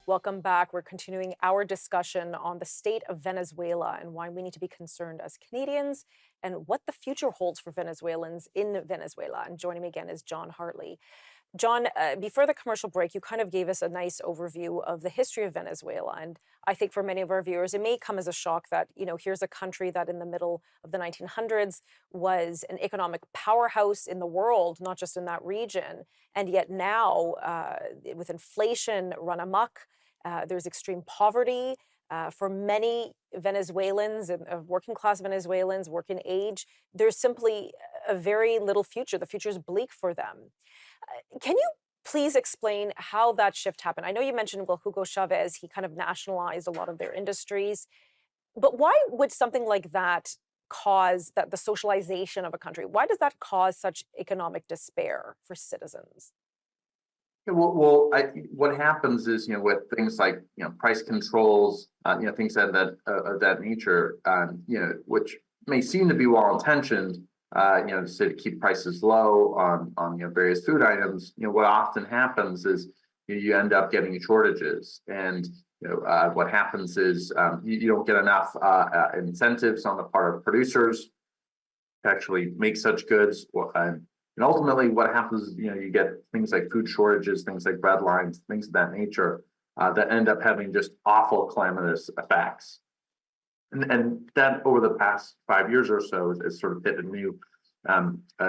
Welcome back. We're continuing our discussion on the state of Venezuela and why we need to be concerned as Canadians and what the future holds for Venezuelans in Venezuela. And joining me again is Jon Hartley. Jon, before the commercial break, you kind of gave us a nice overview of the history of Venezuela. And I think for many of our viewers, it may come as a shock that, here's a country that in the middle of the 1900s was an economic powerhouse in the world, not just in that region. And yet now, with inflation run amok, there's extreme poverty. For many Venezuelans and working class Venezuelans, working age, there's simply a very little future. The future is bleak for them. Can you please explain how that shift happened? I know you mentioned, well, Hugo Chavez, he kind of nationalized a lot of their industries. But why would something like that cause that the socialization of a country? Why does that cause such economic despair for citizens? Yeah, what happens is, with things like, price controls, things of that nature, which may seem to be well intentioned, to keep prices low on various food items. What often happens is you end up getting shortages, and what happens is you don't get enough incentives on the part of producers to actually make such goods. And ultimately, what happens is, you get things like food shortages, things like bread lines, things of that nature, that end up having just awful, calamitous effects. And that over the past 5 years or so has sort of hit a new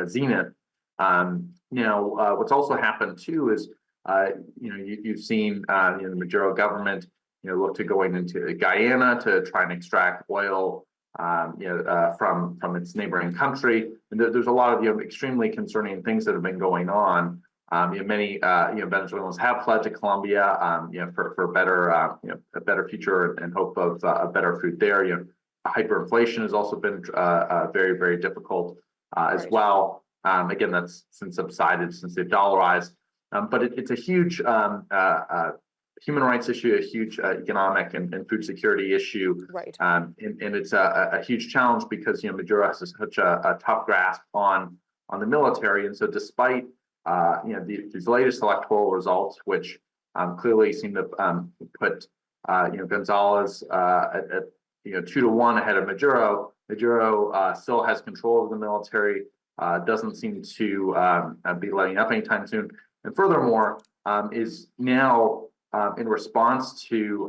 zenith. What's also happened too is, you've seen the Maduro government, look to going into Guyana to try and extract oil from its neighboring country. And there's a lot of extremely concerning things that have been going on. Many Venezuelans have fled to Colombia, for a better future and hope of a better food there. Hyperinflation has also been very, very difficult as well. Again, that's since subsided, since they've dollarized. But it's a huge human rights issue, a huge economic and food security issue. Right. And it's a huge challenge because Maduro has such a tough grasp on the military, and so despite these latest electoral results, which clearly seem to put Gonzalez at 2-1 ahead of Maduro. Maduro still has control of the military, doesn't seem to be letting up anytime soon, and furthermore is now in response to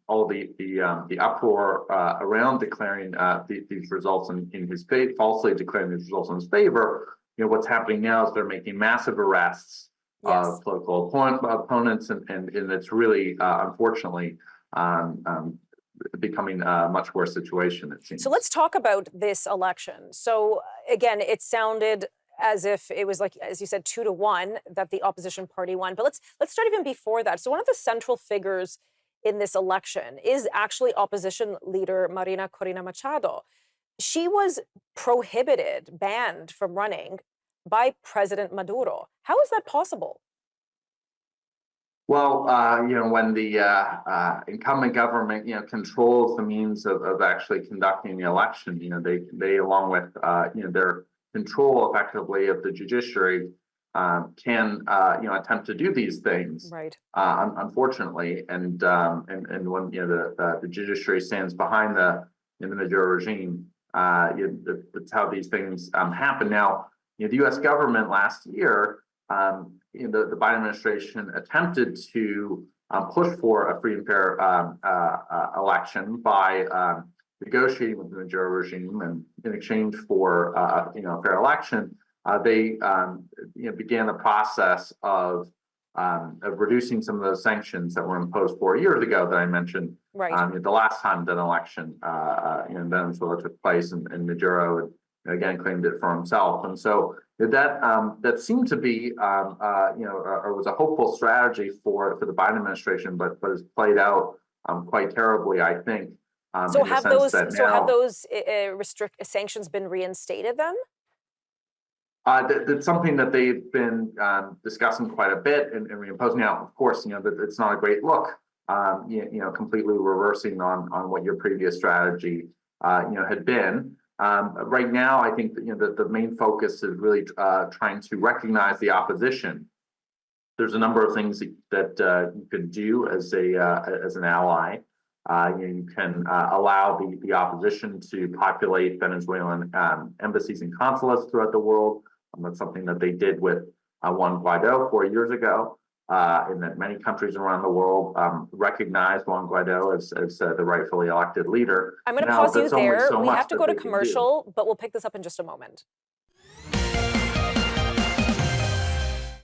all the uproar around declaring these results in his favor, falsely declaring these results in his favor. What's happening now is they're making massive arrests of political opponents, and it's really unfortunately becoming a much worse situation, it seems. So let's talk about this election. So again, it sounded as if it was, like, as you said, 2-1 that the opposition party won. But let's start even before that. So one of the central figures in this election is actually opposition leader Marina Corina Machado. She was banned from running by President Maduro. How is that possible? Well, when the incumbent government, controls the means of actually conducting the election, they along with, their control effectively of the judiciary, can, attempt to do these things. Right. Unfortunately, and when the judiciary stands behind the Maduro regime, that's how these things happen. Now, the U.S. government last year, the Biden administration attempted to push for a free and fair election by negotiating with the Maduro regime, and in exchange for a fair election, they began the process of reducing some of those sanctions that were imposed 4 years ago that I mentioned. Right. The last time that an election in Venezuela took place, and Maduro again claimed it for himself, and so that seemed to be or was a hopeful strategy for the Biden administration, but has played out quite terribly, I think. So have those sanctions been reinstated then? That's something that they've been discussing quite a bit and reimposing. Now, of course, that it's not a great look. Completely reversing on what your previous strategy had been. Right now, I think that, the main focus is really trying to recognize the opposition there's a number of things that you can do as an ally. You can allow the opposition to populate Venezuelan embassies and consulates throughout the world. That's something that they did with Juan Guaido 4 years ago, and that many countries around the world recognize Juan Guaido as the rightfully elected leader. I'm going to Now, pause you there's only there. so We much have to that go to they can do. commercial, but we'll pick this up in just a moment.